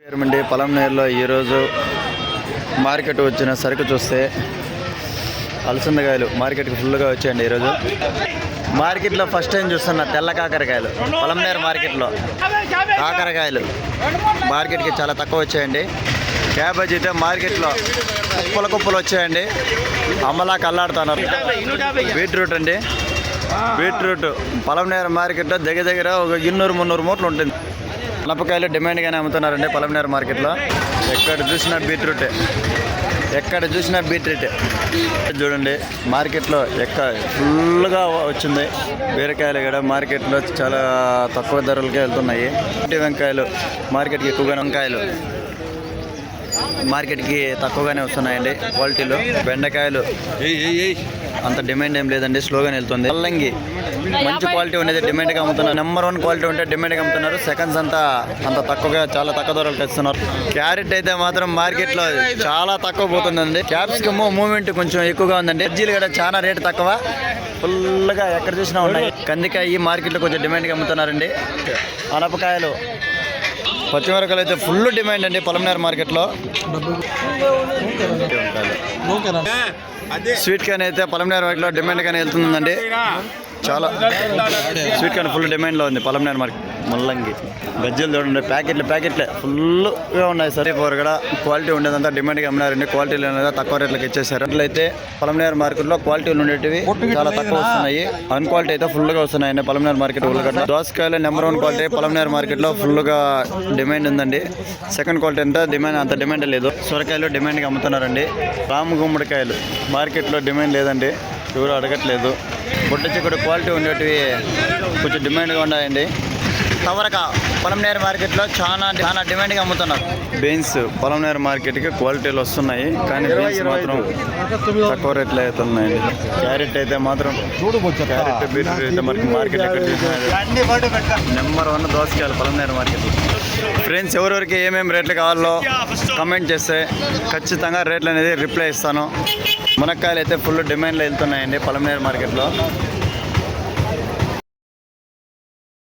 పేరుమండి పొలంనేరులో ఈరోజు మార్కెట్ వచ్చిన సరుకు చూస్తే అలసందకాయలు మార్కెట్కి ఫుల్గా వచ్చాయండి. ఈరోజు మార్కెట్లో ఫస్ట్ టైం చూస్తున్న తెల్ల కాకరకాయలు పొలంనేరు మార్కెట్లో కాకరకాయలు మార్కెట్కి చాలా తక్కువ వచ్చాయండి. క్యాబేజీ అయితే మార్కెట్లో కుప్పలు కుప్పలు వచ్చాయండి. అమ్మలా కల్లాడుతున్నారు. బీట్రూట్ అండి, బీట్రూట్ పొలంనేరు మార్కెట్లో దగ్గర ఒక 200-300 మూటలు ఉంటుంది. అనపకాయలు డిమాండ్గానే అమ్ముతున్నారండి పొలంనేరు మార్కెట్లో. ఎక్కడ చూసినా బీట్రూటే చూడండి. మార్కెట్లో ఫుల్గా వచ్చింది. బీరకాయలు కూడా మార్కెట్లో చాలా తక్కువ ధరలకే వెళ్తున్నాయి. వంకాయలు మార్కెట్కి ఎక్కువగా, వంకాయలు మార్కెట్కి తక్కువగానే వస్తున్నాయండి క్వాలిటీలో. బెండకాయలు అంత డిమాండ్ ఏం లేదండి, స్లోగానే వెళ్తుంది. పల్లంగి మంచి క్వాలిటీ ఉండేది డిమాండ్గా అమ్ముతున్నారు. నెంబర్ 1 క్వాలిటీ ఉంటే డిమాండ్గా అమ్ముతున్నారు. సెకండ్స్ అంతా అంత తక్కువగా, చాలా తక్కువ ధరలకు ఇస్తున్నారు. క్యారెట్ అయితే మాత్రం మార్కెట్లో చాలా తక్కువ పోతుందండి. క్యాప్సికమ్ మూమెంట్ కొంచెం ఎక్కువగా ఉందండి. బజ్జీలు కూడా చాలా రేటు తక్కువ, ఫుల్గా ఎక్కడ చూసినా ఉన్నాయి. కందికాయ ఈ మార్కెట్లో కొంచెం డిమాండ్గా అమ్ముతున్నారండి. అనపకాయలు, పచ్చిమిరకాయలు అయితే ఫుల్ డిమాండ్ అండి పొలంనేరు మార్కెట్లో. స్వీట్ కార్న్ అయితే పొలంనేరు మార్కెట్లో డిమాండ్గానే వెళ్తుందండి. చాలా స్వీట్ కార్న్ ఫుల్ డిమాండ్లో ఉంది పొలంనేరు మార్కెట్. ముల్లంగి, గజ్జలు చూడండి, ప్యాకెట్లే ఫుల్గా ఉన్నాయి. సరే పోరు కూడా క్వాలిటీ ఉండేదంతా డిమాండ్గా అమ్మినారండి. క్వాలిటీ లేనిదా తక్కువ రేట్లకు ఇచ్చేసారు. అట్లయితే పొలంనేరు మార్కెట్లో క్వాలిటీలు ఉండేటివి చాలా తక్కువ వస్తున్నాయి. అన్క్వాలిటీ అయితే ఫుల్గా వస్తున్నాయండి పొలంనేరు మార్కెట్. ఉల్లగడ్డ, దోసకాయలు నెంబర్ 1 క్వాలిటీ పొలంనేరు మార్కెట్లో ఫుల్గా డిమాండ్ ఉందండి. సెకండ్ క్వాలిటీ అంత డిమాండ్ లేదు. సొరకాయలు డిమాండ్గా అమ్ముతున్నారండి. రాము గుమ్మడికాయలు మార్కెట్లో డిమాండ్ లేదండి, ఎవరు అడగట్లేదు. బుట్ట చిక్కుడు క్వాలిటీ ఉండేటివి కొంచెం డిమాండ్గా ఉన్నాయండి. తవరక పొలంనేరు మార్కెట్లో చాలా డిమాండ్గా అమ్ముతున్నారు. బీన్స్ పొలంనేరు మార్కెట్కి క్వాలిటీలు వస్తున్నాయి, కానీ బీన్స్ మాత్రం తక్కువ రేట్లు అవుతున్నాయండి. క్యారెట్ అయితే మాత్రం బీట్రూట్ అయితే మనకి మార్కెట్ ఎక్కడ నెంబర్ 1 దోసకాయలు పొలంనేరు మార్కెట్లో. ఫ్రెండ్స్, ఎవరెవరికి ఏమేమి రేట్లు కావాలో కమెంట్ చేస్తే ఖచ్చితంగా రేట్లు అనేది రిప్లై ఇస్తాను. మునక్కాయలు అయితే ఫుల్ డిమాండ్లో వెళ్తున్నాయండి పొలంనేరు మార్కెట్లో.